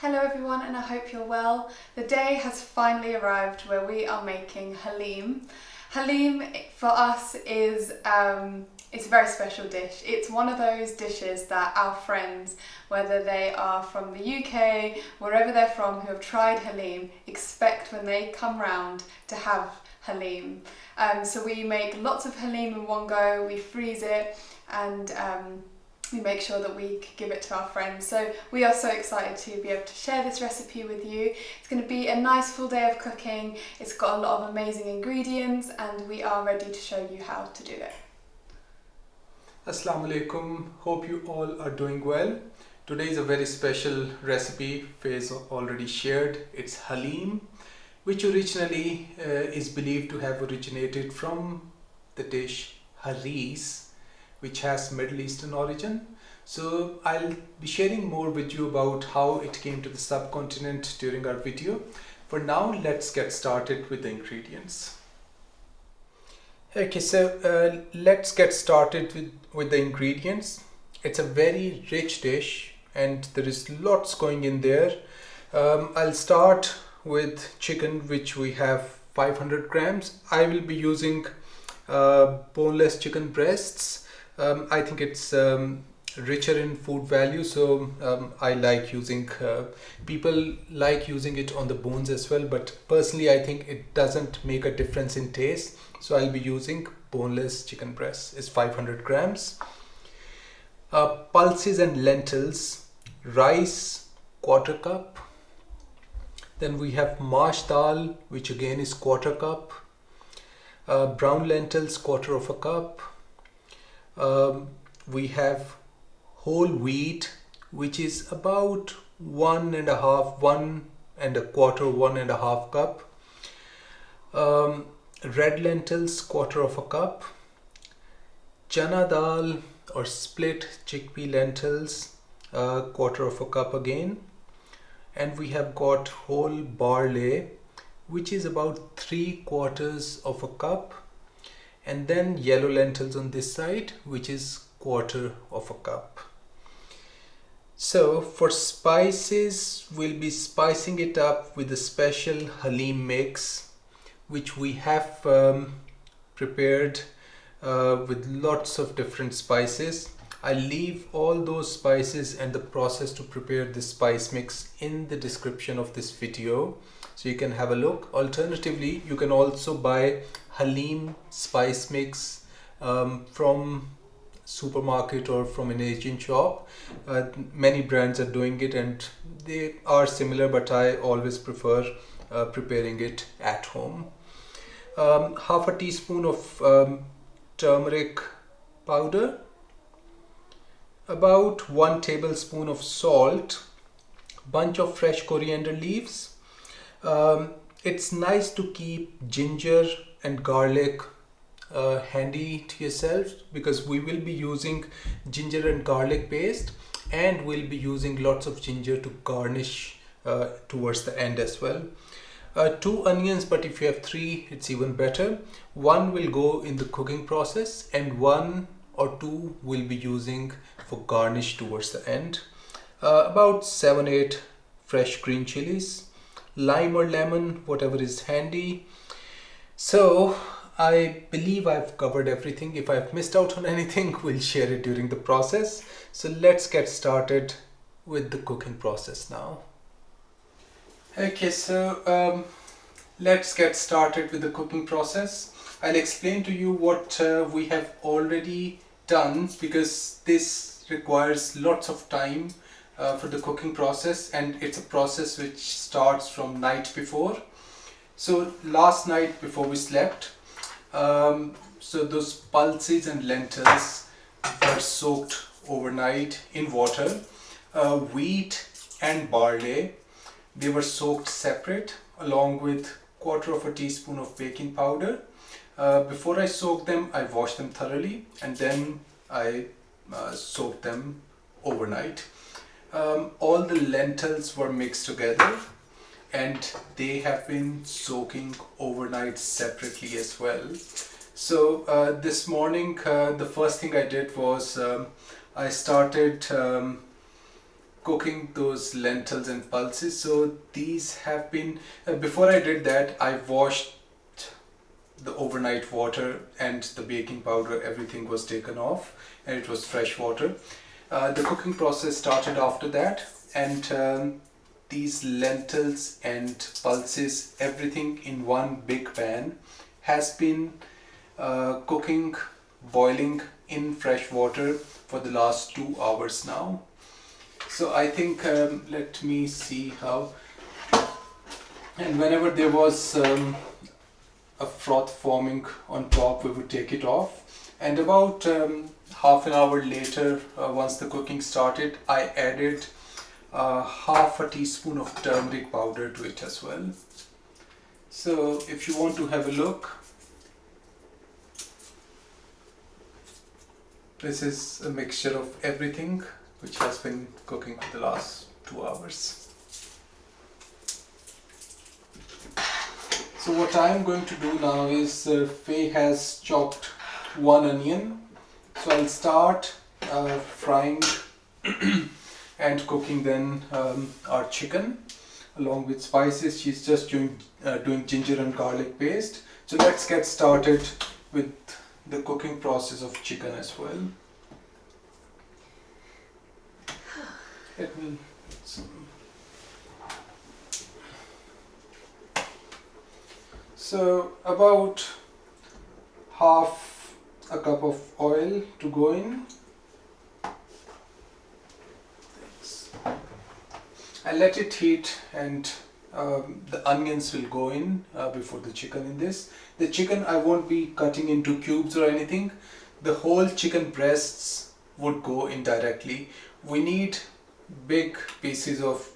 Hello everyone, and I hope you're well. The day has finally arrived where we are making Haleem. Haleem for us is it's a very special dish. It's one of those dishes that our friends, whether they are from the UK, wherever they're from, who have tried Haleem, expect when they come round to have Haleem. So we make lots of Haleem in one go, we freeze it, and we make sure that we give it to our friends. So we are so excited to be able to share this recipe with you. It's going to be a nice full day of cooking. It's got a lot of amazing ingredients and we are ready to show you how to do it. Assalamu alaikum, hope you all are doing well. Today is a very special recipe Faiz already shared. It's Haleem, which originally is believed to have originated from the dish Harees, which has Middle Eastern origin. So I'll be sharing more with you about how it came to the subcontinent during our video. For now, let's get started with the ingredients. Okay, so let's get started with the ingredients. It's a very rich dish and there is lots going in there. I'll start with chicken, which we have 500 grams. I will be using boneless chicken breasts. I think it's richer in food value, so I like using, people like using it on the bones as well, but personally I think it doesn't make a difference in taste, so I'll be using boneless chicken breasts. It's 500 grams. Pulses and lentils, rice, quarter cup. Then we have Maash dal, which again is quarter cup. Brown lentils, quarter of a cup. We have whole wheat, which is about 1.25 cup. Red lentils, quarter of a cup. Chana dal or split chickpea lentils, quarter of a cup again. And we have got whole barley, which is about 3/4 of a cup. And then yellow lentils on this side, which is quarter of a cup. So for spices, we'll be spicing it up with a special Haleem mix, which we have prepared with lots of different spices. I'll leave all those spices and the process to prepare this spice mix in the description of this video, so you can have a look. Alternatively, you can also buy Haleem spice mix from supermarket or from an Asian shop. Many brands are doing it and they are similar, but I always prefer preparing it at home. Half a teaspoon of turmeric powder, about 1 tablespoon of salt, bunch of fresh coriander leaves. It's nice to keep ginger and garlic handy to yourself, because we will be using ginger and garlic paste and we'll be using lots of ginger to garnish towards the end as well. 2 onions, but if you have 3 it's even better. 1 will go in the cooking process and 1 or 2 will be using for garnish towards the end. About 7-8 fresh green chilies, lime or lemon, whatever is handy. So I believe I've covered everything. If I've missed out on anything, we'll share it during the process. So let's get started with the cooking process now. Okay, so let's get started with the cooking process. I'll explain to you what we have already done, because this requires lots of time for the cooking process, and it's a process which starts from night before. So last night before we slept, so those pulses and lentils were soaked overnight in water. Wheat and barley, they were soaked separate along with 1/4 teaspoon of baking powder. Before I soaked them, I washed them thoroughly and then I soaked them overnight. All the lentils were mixed together and they have been soaking overnight separately as well. So this morning the first thing I did was I started cooking those lentils and pulses. So these have been, before I did that, I washed the overnight water and the baking powder, everything was taken off and it was fresh water. The cooking process started after that, and these lentils and pulses, everything in one big pan, has been cooking, boiling in fresh water for the last 2 hours now. So I think, let me see how, and whenever there was a froth forming on top, we would take it off, and about half an hour later, once the cooking started, I added half a teaspoon of turmeric powder to it as well. So if you want to have a look, this is a mixture of everything which has been cooking for the last 2 hours. So what I am going to do now is, Faye has chopped 1 onion. So I'll start frying and cooking then our chicken along with spices. She's just doing ginger and garlic paste. So let's get started with the cooking process of chicken as well. Let me So about half a cup of oil to go in. I'll let it heat, and the onions will go in before the chicken in this. The chicken I won't be cutting into cubes or anything. The whole chicken breasts would go in directly. We need big pieces of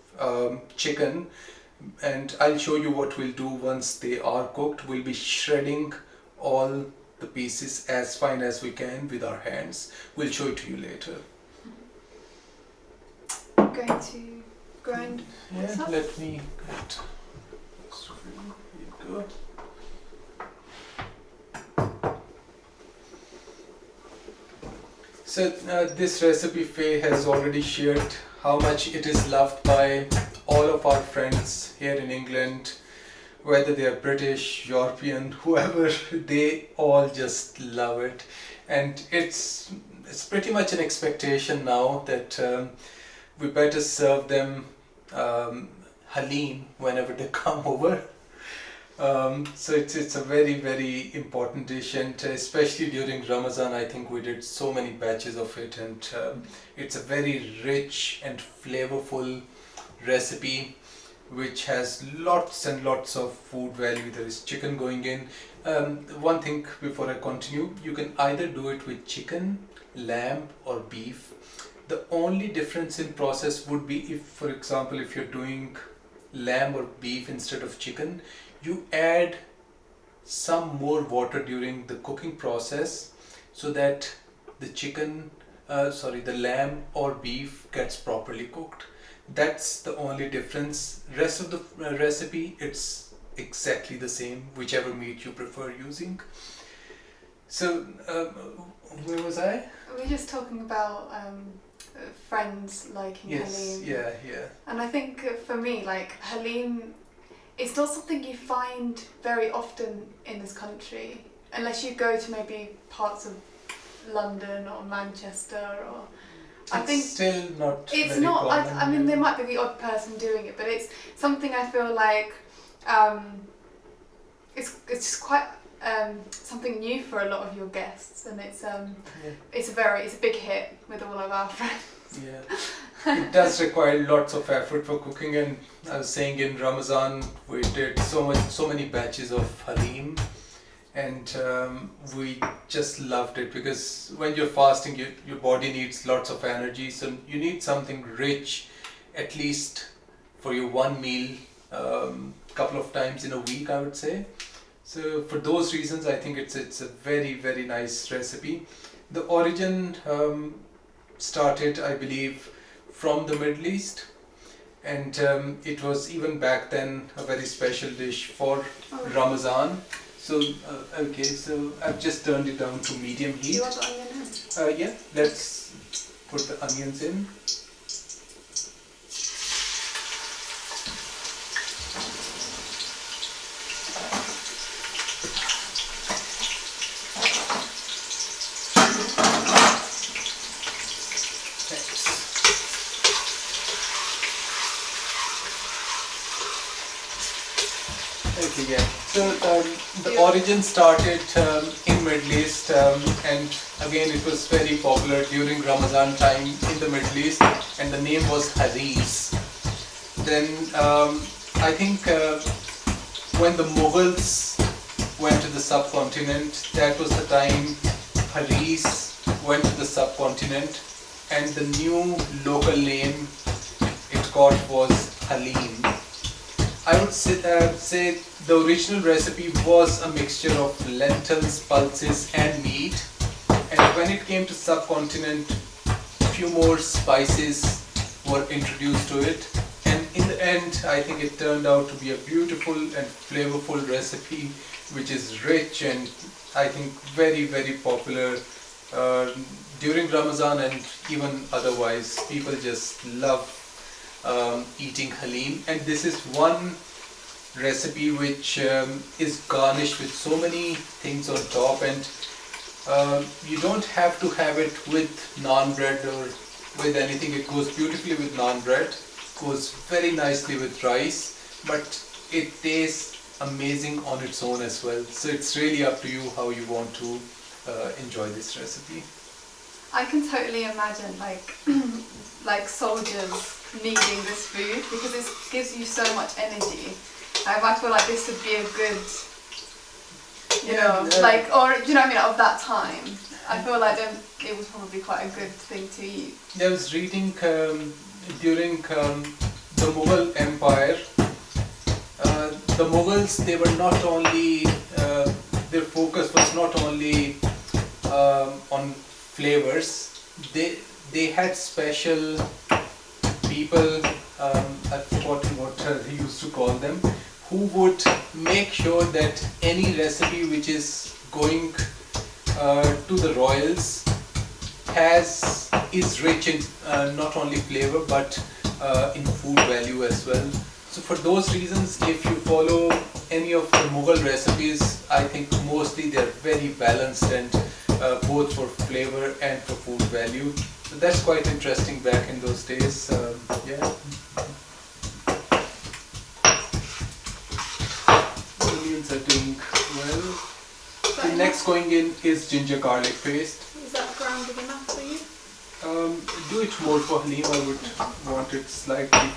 chicken, and I'll show you what we'll do once they are cooked. We'll be shredding all the pieces as fine as we can with our hands. We'll show it to you later. I'm going to grind this Yeah, up. let me get this. Here you go. So this recipe Faye has already shared how much it is loved by all of our friends here in England, whether they are British, European, whoever, they all just love it. And it's pretty much an expectation now that we better serve them Haleem whenever they come over. So it's a very, very important dish, and especially during Ramazan, I think we did so many batches of it, and it's a very rich and flavorful recipe which has lots and lots of food value. There is chicken going in. One thing before I continue, you can either do it with chicken, lamb or beef. The only difference in process would be if, for example, if you're doing lamb or beef instead of chicken, you add some more water during the cooking process so that the lamb or beef gets properly cooked. That's the only difference. Rest of the recipe, it's exactly the same, whichever meat you prefer using. So where was I? We were just talking about friends liking Haleem. Yeah. And I think for me, like, Haleem, it's not something you find very often in this country, unless you go to maybe parts of London or Manchester, or I think still not. it's very not. common, I mean, yeah. there might be the odd person doing it, but it's something I feel like it's just quite something new for a lot of your guests, and it's a big hit with all of our friends. Yeah, it does require lots of effort for cooking, and I was saying in Ramazan we did so many batches of Haleem, and we just loved it because when you're fasting, your body needs lots of energy, so you need something rich, at least for your one meal, couple of times in a week, I would say. So for those reasons, I think it's a very, very nice recipe. The origin started, I believe, from the Middle East, and it was even back then a very special dish for Ramazan. So okay, so I've just turned it down to medium heat. Do you want the onion in? Yeah, let's put the onions in. So the origin started in Middle East, and again it was very popular during Ramazan time in the Middle East, and the name was Harees. Then I think when the Mughals went to the subcontinent, that was the time Harees went to the subcontinent, and the new local name it got was Haleem. I would say the original recipe was a mixture of lentils, pulses and meat, and when it came to subcontinent, a few more spices were introduced to it, and in the end I think it turned out to be a beautiful and flavorful recipe which is rich and I think very popular during Ramazan and even otherwise. People just love eating Haleem, and this is one recipe which is garnished with so many things on top, and you don't have to have it with naan bread or with anything. It goes beautifully with naan bread, goes very nicely with rice, but it tastes amazing on its own as well. So it's really up to you how you want to enjoy this recipe. I can totally imagine like soldiers needing this food because it gives you so much energy. I feel like this would be a good, or do you know what I mean, of that time. I feel like it was probably quite a good thing to eat. I was reading during the Mughal Empire, the Mughals, they were not only, their focus was not only on flavors, they had special people, I've forgotten what they used to call them, who would make sure that any recipe which is going to the royals is rich in not only flavor but in food value as well. So for those reasons, if you follow any of the Mughal recipes, I think mostly they're very balanced and both for flavor and for food value. So that's quite interesting back in those days. Yeah. The onions are doing well. The next going in is ginger garlic paste. Is that grounded enough for you? Do it more for Haleem. I would want it slightly.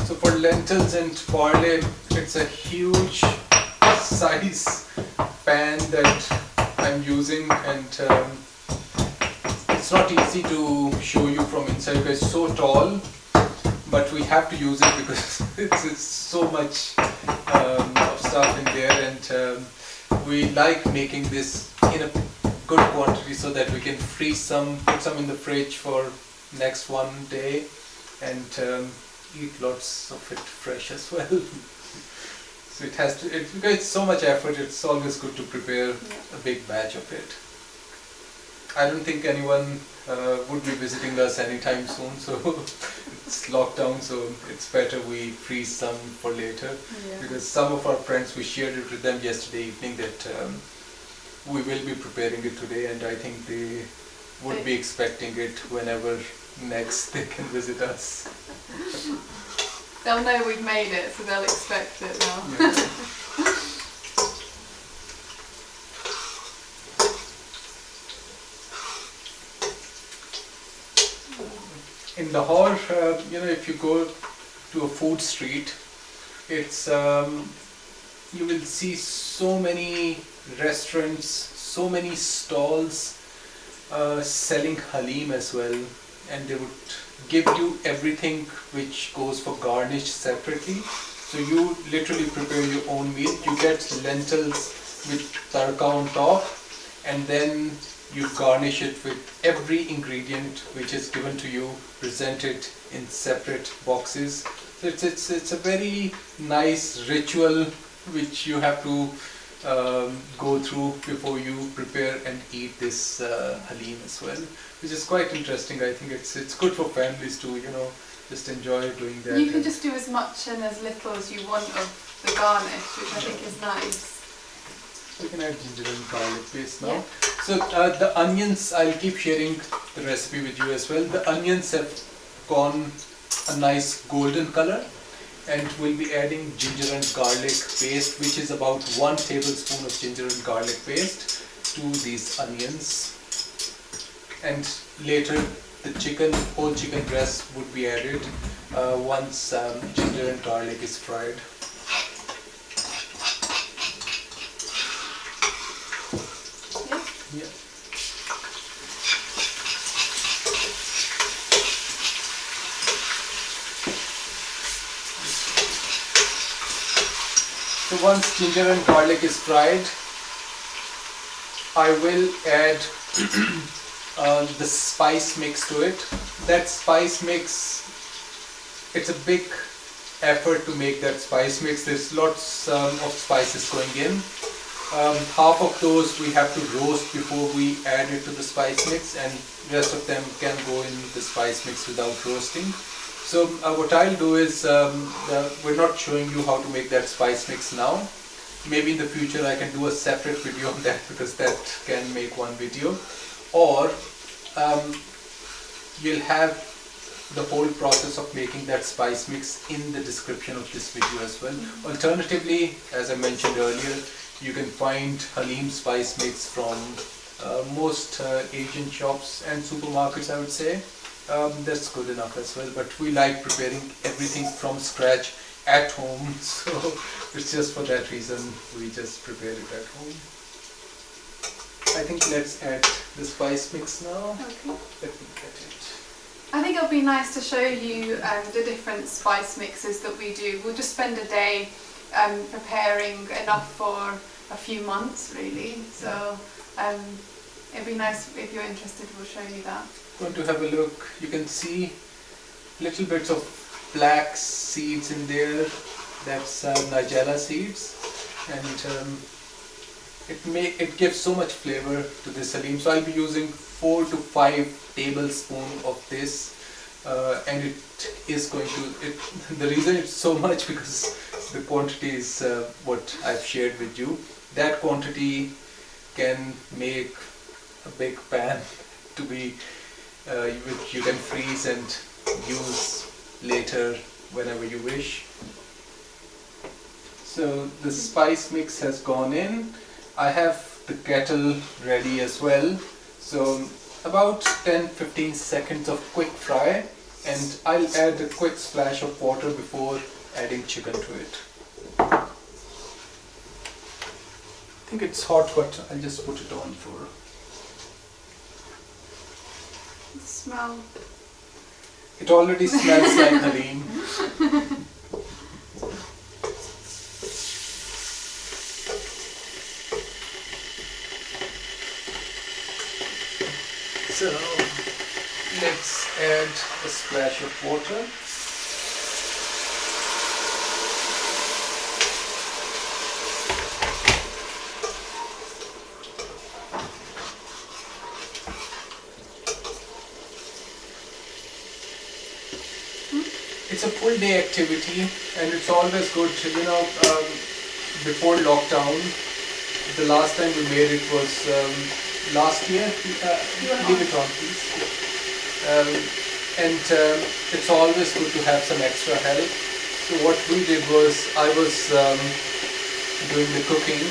So for lentils and barley, it's a huge size pan that I'm using, and it's not easy to show you from inside because it's so tall, but we have to use it because it's so much of stuff in there, and we like making this in a good quantity so that we can freeze some, put some in the fridge for next one day, and eat lots of it fresh as well. So it has to, because it's so much effort, it's always good to prepare a big batch of it. I don't think anyone would be visiting us anytime soon, so it's locked down, so it's better we freeze some for later. Yeah. Because some of our friends, we shared it with them yesterday evening that we will be preparing it today, and I think they would be expecting it whenever next they can visit us. They'll know we've made it, so they'll expect it now. Yeah. In Lahore, if you go to a food street, it's you will see so many restaurants, so many stalls selling Haleem as well, and they would give you everything which goes for garnish separately. So you literally prepare your own meal. You get lentils with tadka on top, and then you garnish it with every ingredient which is given to you, presented in separate boxes. So it's a very nice ritual which you have to go through before you prepare and eat this Haleem as well, which is quite interesting. I think it's good for families to just enjoy doing that. You can just do as much and as little as you want of the garnish, which I think is nice. We can add ginger and garlic paste now. Yeah. So the onions, I'll keep sharing the recipe with you as well. The onions have gone a nice golden color, and we'll be adding ginger and garlic paste, which is about 1 tablespoon of ginger and garlic paste to these onions. And later the whole chicken breast would be added once ginger and garlic is fried. Yeah. So once ginger and garlic is fried, I will add the spice mix to it. That spice mix, it's a big effort to make that spice mix. There's lots of spices going in. Half of those we have to roast before we add it to the spice mix, and rest of them can go in the spice mix without roasting. So what I'll do is, we're not showing you how to make that spice mix now. Maybe in the future I can do a separate video on that, because that can make one video. Or you'll have the whole process of making that spice mix in the description of this video as well. Alternatively, as I mentioned earlier, you can find Haleem spice mix from most Asian shops and supermarkets, I would say. That's good enough as well, but we like preparing everything from scratch at home, so it's just for that reason we just prepared it at home. I think let's add the spice mix now. Okay. Let me get it. I think it'll be nice to show you the different spice mixes that we do. We'll just spend a day preparing enough for a few months, really. So it'd be nice if you're interested. We'll show you that. Going to have a look. You can see little bits of black seeds in there. That's Nigella seeds, and it gives so much flavor to this Haleem. So I'll be using 4 to 5 tablespoons of this, and it is going to. The reason it's so much because the quantity is what I've shared with you. That quantity can make a big pan to be which you can freeze and use later whenever you wish. So the spice mix has gone in. I have the kettle ready as well. So about 10-15 seconds of quick fry, and I'll add a quick splash of water before adding chicken to it. I think it's hot, but I'll just put it on for. Smell. It already smells like Haleem. So let's add a splash of water. It's a full day activity, and it's always good to, before lockdown. The last time we made it was last year. Leave it on, please. It's always good to have some extra help. So what we did was, I was doing the cooking,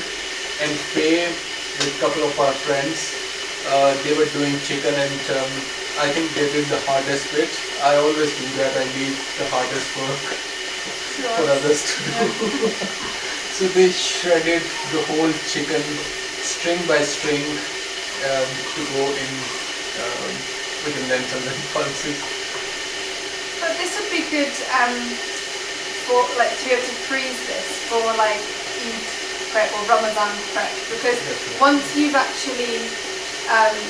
and Faye with a couple of our friends, they were doing chicken, and I think they did the hardest bit. I always do that. I leave the hardest work for others to do. So they shredded the whole chicken string by string to go in with the lentils and pulses. But this would be good for to be able to freeze this for Eid prep or Ramazan prep, because once you've actually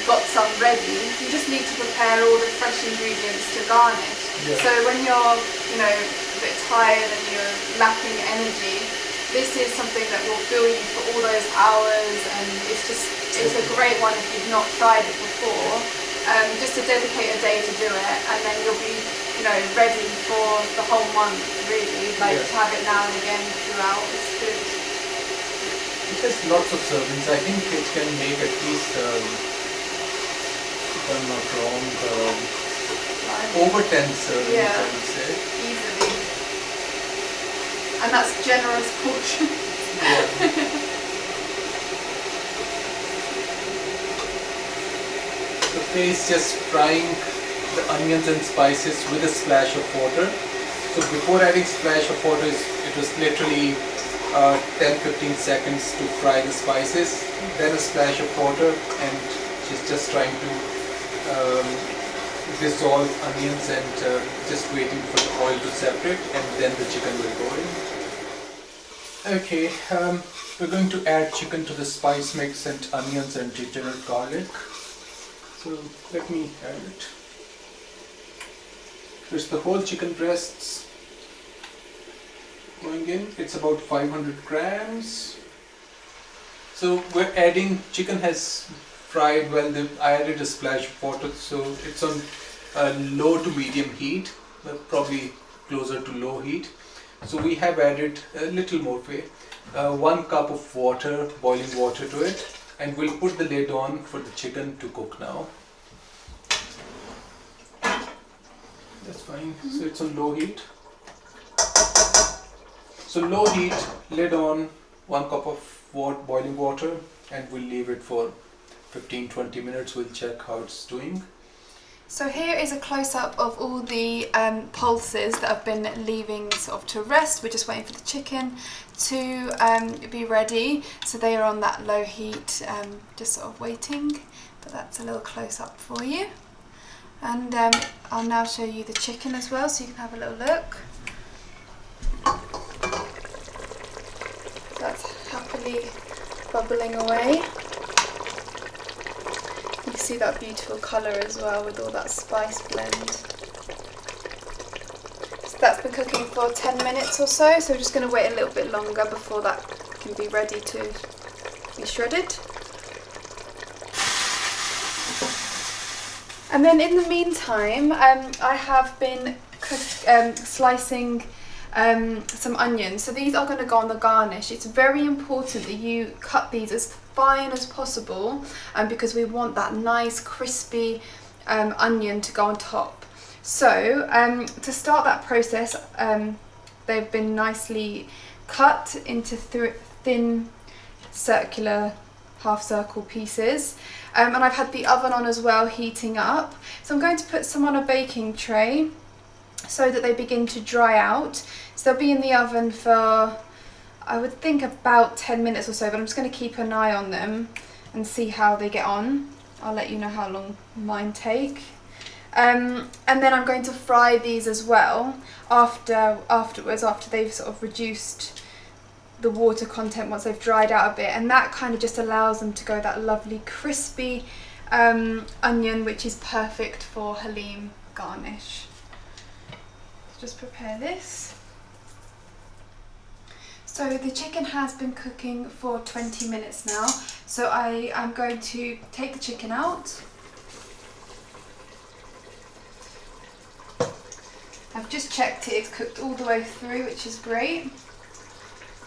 got some ready, you just need to prepare all the fresh ingredients to garnish. Yeah. So when you're a bit tired and you're lacking energy, this is something that will fill you for all those hours, and it's a great one if you've not tried it before. Just to dedicate a day to do it, and then you'll be you know, ready for the whole month, really. Like Yeah. to have it now and again throughout, it's good. It has lots of servings. I think it can make at least, if I'm not wrong, over 10 servings, Yeah. I would say. Easily. And that's generous portion. Yeah. The face just frying the onions and spices with a splash of water. So before adding splash of water, it was literally 10-15 seconds to fry the spices, then a splash of water, and she's just trying to dissolve onions and just waiting for the oil to separate, and then the chicken will go in. Okay, we're going to add chicken to the spice mix and onions and ginger and garlic. So let me add it. There's the whole chicken breasts going in. It's about 500 grams. So we're adding, chicken has fried well. I added a splash of water, so it's on low to medium heat, probably closer to low heat. So we have added a little more 1 cup of water, boiling water to it, and we'll put the lid on for the chicken to cook now. That's fine. So it's on low heat. So low heat, lid on, 1 cup of boiling water, and we'll leave it for 15-20 minutes. We'll check how it's doing. So here is a close-up of all the pulses that I've been leaving sort of to rest. We're just waiting for the chicken to be ready. So they are on that low heat, just sort of waiting. But that's a little close-up for you. And I'll now show you the chicken as well, so you can have a little look. That's happily bubbling away. You can see that beautiful colour as well with all that spice blend. So that's been cooking for 10 minutes or so, so we're just going to wait a little bit longer before that can be ready to be shredded. And then in the meantime, I have been slicing some onions. So these are going to go on the garnish. It's very important that you cut these as fine as possible, because we want that nice crispy onion to go on top. So to start that process, they've been nicely cut into thin circular half circle pieces, and I've had the oven on as well, heating up. So I'm going to put some on a baking tray so that they begin to dry out. So they'll be in the oven for, I would think, about 10 minutes or so, but I'm just going to keep an eye on them and see how they get on. I'll let you know how long mine take. And then I'm going to fry these as well afterwards, after they've sort of reduced the water content once they've dried out a bit, and that kind of just allows them to go that lovely crispy onion, which is perfect for Haleem garnish. So just prepare this. So the chicken has been cooking for 20 minutes now, so I am going to take the chicken out. I've just checked it, it's cooked all the way through, which is great.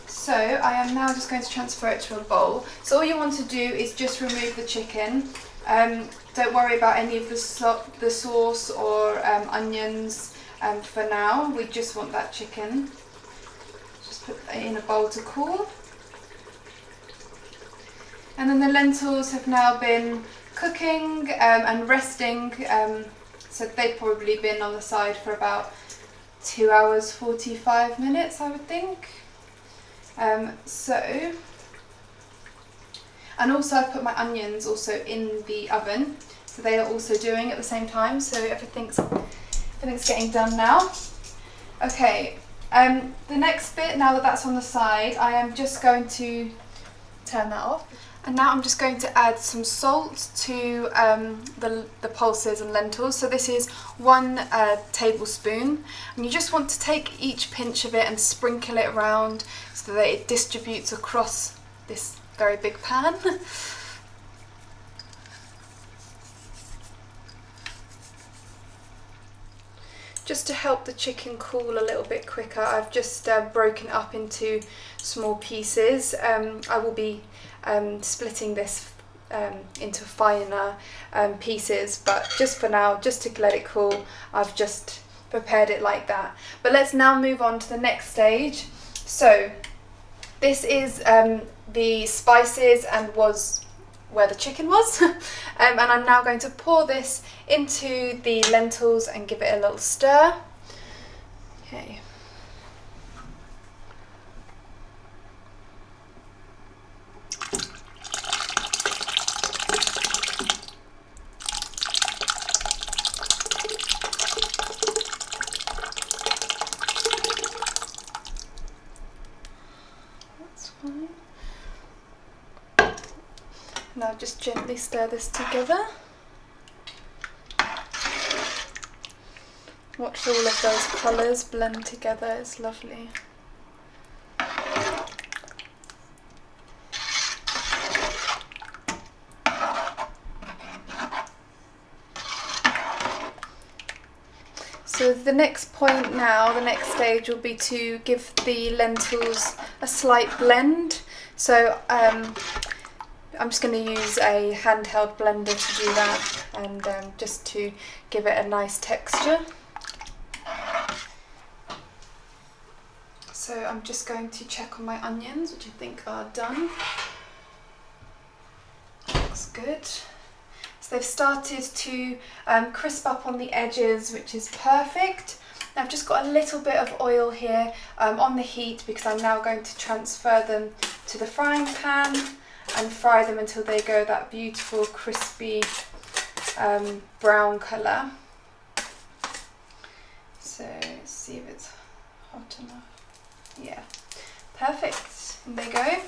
So I am now just going to transfer it to a bowl. So all you want to do is just remove the chicken. Don't worry about any of the sauce or onions for now. We just want that chicken. Just put that in a bowl to cool. And then the lentils have now been cooking and resting. So they've probably been on the side for about 2 hours 45 minutes, I would think. And also I've put my onions also in the oven, so they are also doing at the same time, so everything's getting done now. Okay, the next bit, now that that's on the side, I am just going to turn that off. And now I'm just going to add some salt to the pulses and lentils. So this is 1 tablespoon, and you just want to take each pinch of it and sprinkle it around so that it distributes across this very big pan. Just to help the chicken cool a little bit quicker, I've just broken it up into small pieces. I will be splitting this into finer pieces, but just for now, just to let it cool, I've just prepared it like that. But let's now move on to the next stage. So this is the spices and was where the chicken was. And I'm now going to pour this into the lentils and give it a little stir. Okay. That's fine. Now just gently stir this together. Watch all of those colours blend together, it's lovely. So the next point now, the next stage will be to give the lentils a slight blend. So I'm just going to use a handheld blender to do that, and just to give it a nice texture. So I'm just going to check on my onions, which I think are done. Looks good. So they've started to crisp up on the edges, which is perfect. Now I've just got a little bit of oil here on the heat, because I'm now going to transfer them to the frying pan and fry them until they go that beautiful crispy brown colour. So let's see if it's hot enough. Yeah, perfect. And there you go.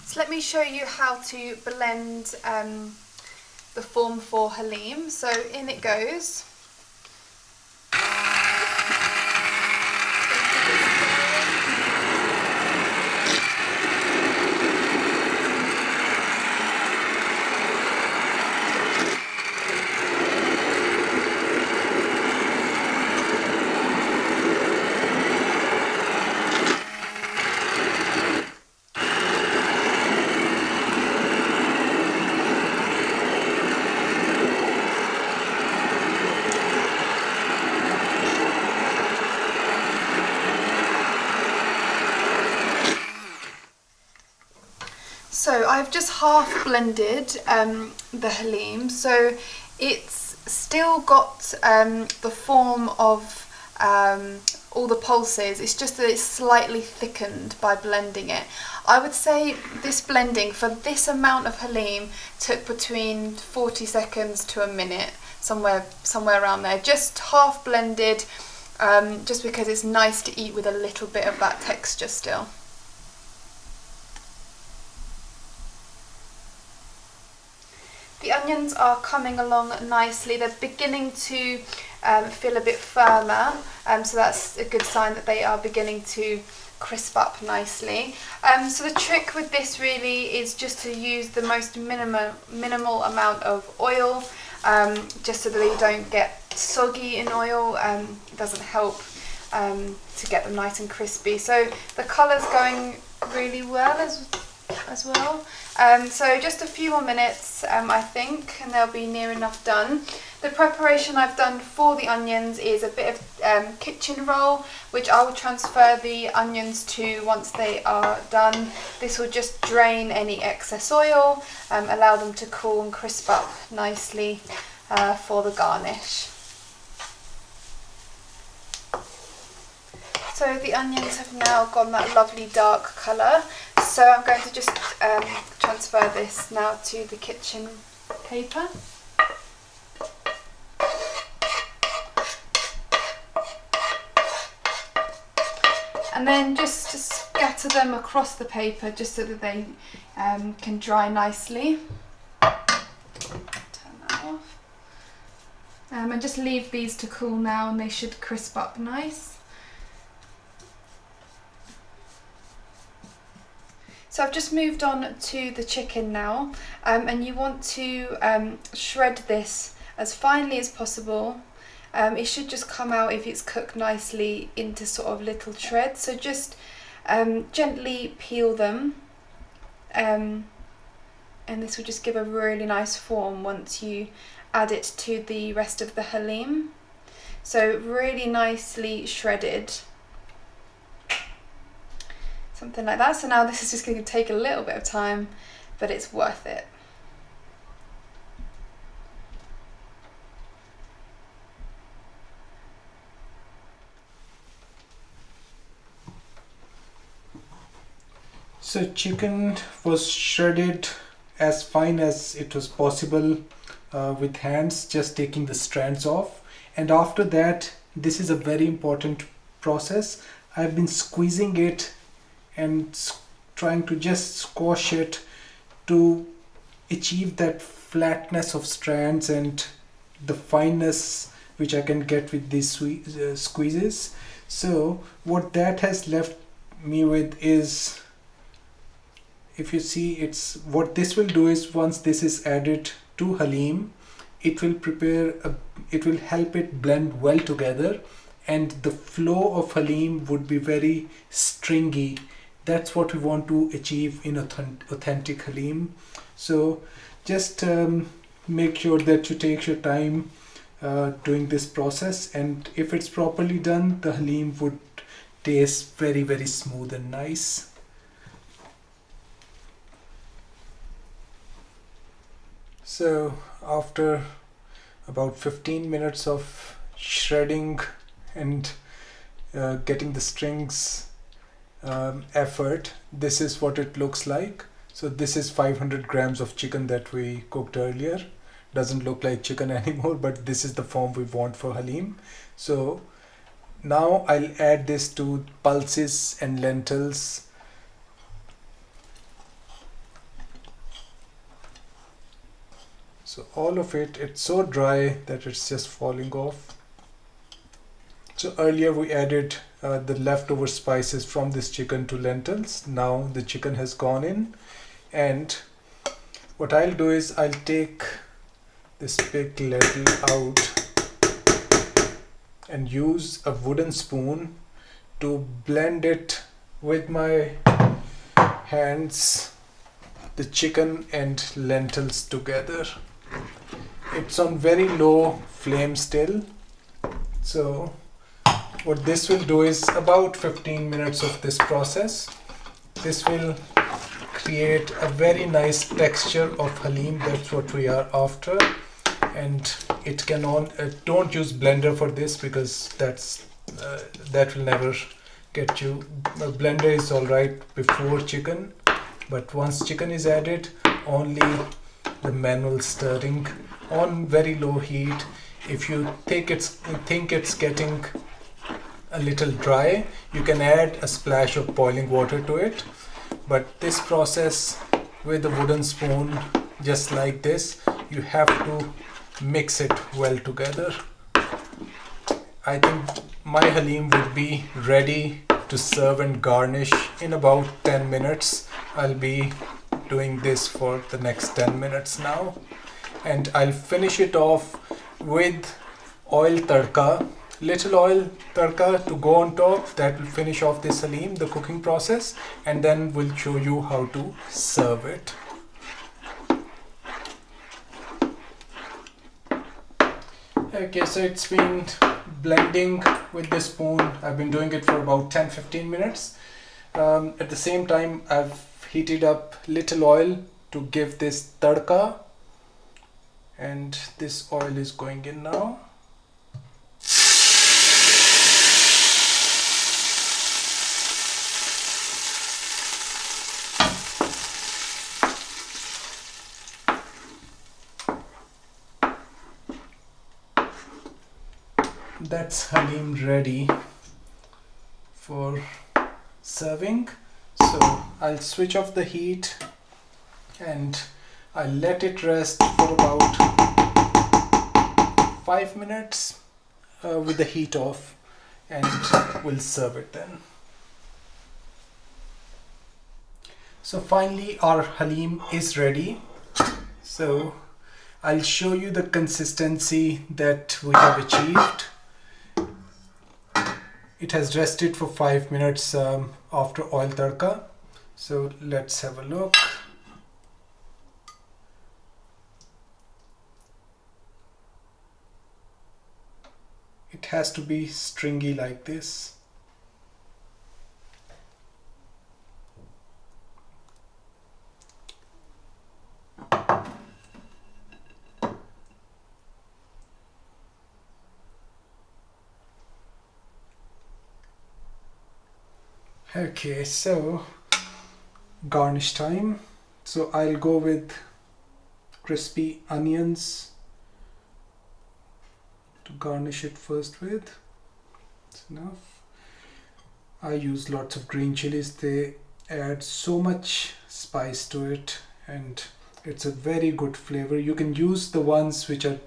So let me show you how to blend the form for Haleem. So in it goes. So I've just half blended the Haleem, so it's still got the form of all the pulses. It's just that it's slightly thickened by blending it. I would say this blending for this amount of Haleem took between 40 seconds to a minute, somewhere around there. Just half blended, just because it's nice to eat with a little bit of that texture still. The onions are coming along nicely. They're beginning to feel a bit firmer, so that's a good sign that they are beginning to crisp up nicely. So the trick with this really is just to use the most minimal amount of oil, just so that they don't get soggy in oil. It doesn't help to get them nice and crispy. So the colour's going really well as well. So just a few more minutes, I think, and they'll be near enough done. The preparation I've done for the onions is a bit of kitchen roll, which I will transfer the onions to once they are done. This will just drain any excess oil, allow them to cool and crisp up nicely for the garnish. So the onions have now gone that lovely dark colour. So I'm going to just transfer this now to the kitchen paper. And then just to scatter them across the paper, just so that they can dry nicely. And just leave these to cool now and they should crisp up nice. So I've just moved on to the chicken now, and you want to shred this as finely as possible. It should just come out, if it's cooked nicely, into sort of little shreds. So just gently peel them, and this will just give a really nice form once you add it to the rest of the Haleem. So really nicely shredded. Something like that. So now this is just going to take a little bit of time, but it's worth it. So chicken was shredded as fine as it was possible with hands, just taking the strands off. And after that, this is a very important process. I've been squeezing it and trying to just squash it to achieve that flatness of strands and the fineness which I can get with these squeezes. So what that has left me with is, if you see, it's what this will do is, once this is added to Haleem, it will help it blend well together, and the flow of Haleem would be very stringy. That's what we want to achieve in authentic Haleem. So just make sure that you take your time doing this process, and if it's properly done, the Haleem would taste very, very smooth and nice. So after about 15 minutes of shredding and getting the strings effort, this is what it looks like. So this is 500 grams of chicken that we cooked earlier. Doesn't look like chicken anymore, but this is the form we want for Haleem. So now I'll add this to pulses and lentils. So all of it, it's so dry that it's just falling off. So earlier we added the leftover spices from this chicken to lentils. Now the chicken has gone in, and what I'll do is I'll take this big lentil out and use a wooden spoon to blend it with my hands, the chicken and lentils together. It's on very low flame still. So what this will do is about 15 minutes of this process. This will create a very nice texture of Haleem. That's what we are after. And it can don't use blender for this, because that will never get you. A blender is all right before chicken, but once chicken is added, only the manual stirring on very low heat. If you think it's getting a little dry, you can add a splash of boiling water to it. But this process with a wooden spoon, just like this, you have to mix it well together. I think my Haleem would be ready to serve and garnish in about 10 minutes. I'll be doing this for the next 10 minutes now, and I'll finish it off with oil tadka, little oil tadka to go on top. That will finish off this Haleem, the cooking process, and then we'll show you how to serve it. Okay, so it's been blending with this spoon. I've been doing it for about 10-15 minutes. At the same time, I've heated up little oil to give this tadka, and this oil is going in now. That's Haleem ready for serving. So I'll switch off the heat and I'll let it rest for about 5 minutes with the heat off, and we'll serve it then. So finally our Haleem is ready. So I'll show you the consistency that we have achieved. It has rested for 5 minutes after oil tadka. So let's have a look. It has to be stringy like this. Okay, so garnish time. So I'll go with crispy onions to garnish it first with. That's enough. I use lots of green chilies. They add so much spice to it and it's a very good flavor. You can use the ones which are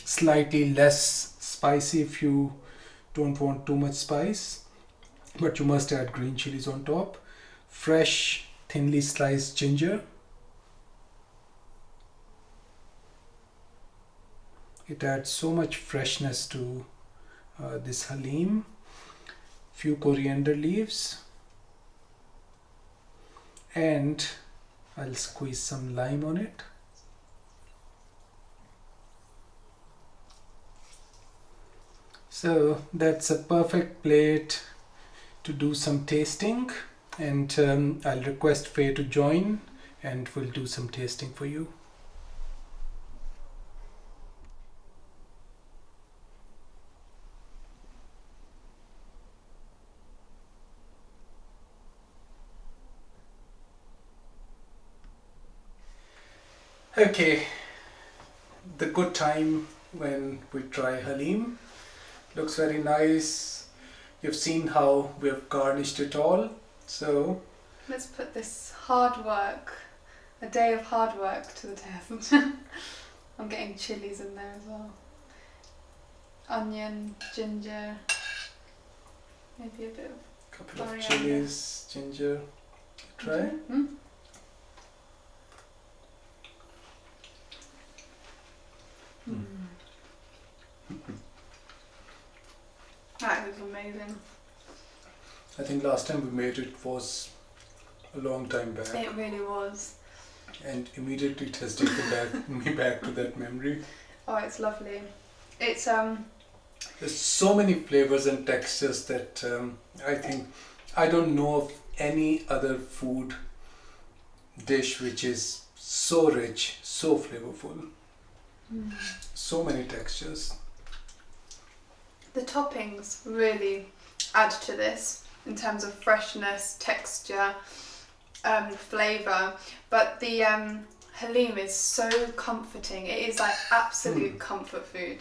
slightly less spicy if you don't want too much spice. But you must add green chilies on top. Fresh, thinly sliced ginger. It adds so much freshness to this Haleem. Few coriander leaves. And I'll squeeze some lime on it. So that's a perfect plate to do some tasting, and I'll request Faye to join and we'll do some tasting for you. Okay, the good time when we try Haleem. Looks very nice. You've seen how we have garnished it all. So let's put this hard work, a day of hard work, to the test. I'm getting chilies in there as well. Onion, ginger, maybe a bit of couple coriander. Of chilies, ginger. Try. Mm-hmm. That is amazing. I think last time we made it was a long time back. It really was. And immediately it has taken me back to that memory. Oh, it's lovely. It's There's so many flavors and textures that I think I don't know of any other food dish which is so rich, so flavorful. So many textures. The toppings really add to this in terms of freshness, texture, flavour, but the Haleem is so comforting. It is like absolute comfort food.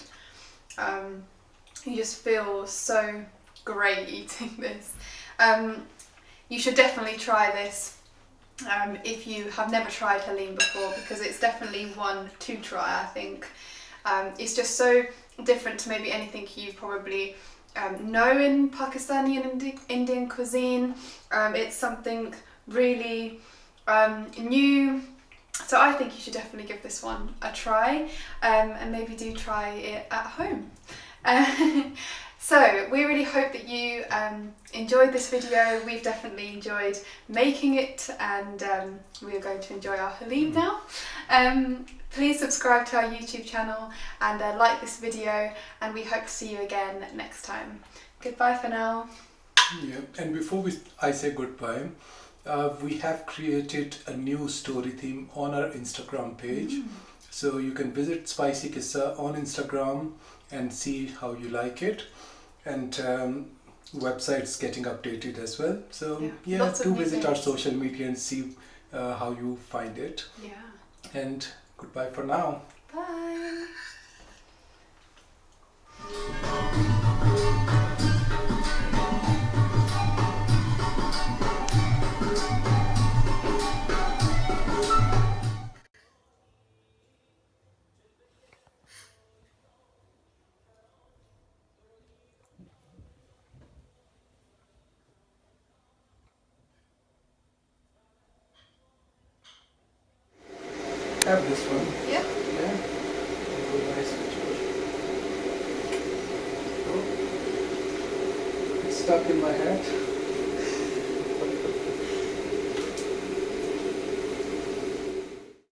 You just feel so great eating this. You should definitely try this if you have never tried Haleem before, because it's definitely one to try, I think. It's just so different to maybe anything you probably know in Pakistani and Indian cuisine. It's something really new, so I think you should definitely give this one a try, and maybe do try it at home. So we really hope that you enjoyed this video. We've definitely enjoyed making it, and we are going to enjoy our Haleem now. Please subscribe to our YouTube channel and like this video, and we hope to see you again next time. Goodbye for now. Yeah, and before I say goodbye, we have created a new story theme on our Instagram page. So you can visit Spicy Qissah on Instagram and see how you like it. And website's getting updated as well. So yeah, do visit our social media and see how you find it. Yeah. And goodbye for now. Bye. have this one. Yeah. Yeah. Oh, nice picture. Oh. It's stuck in my hat.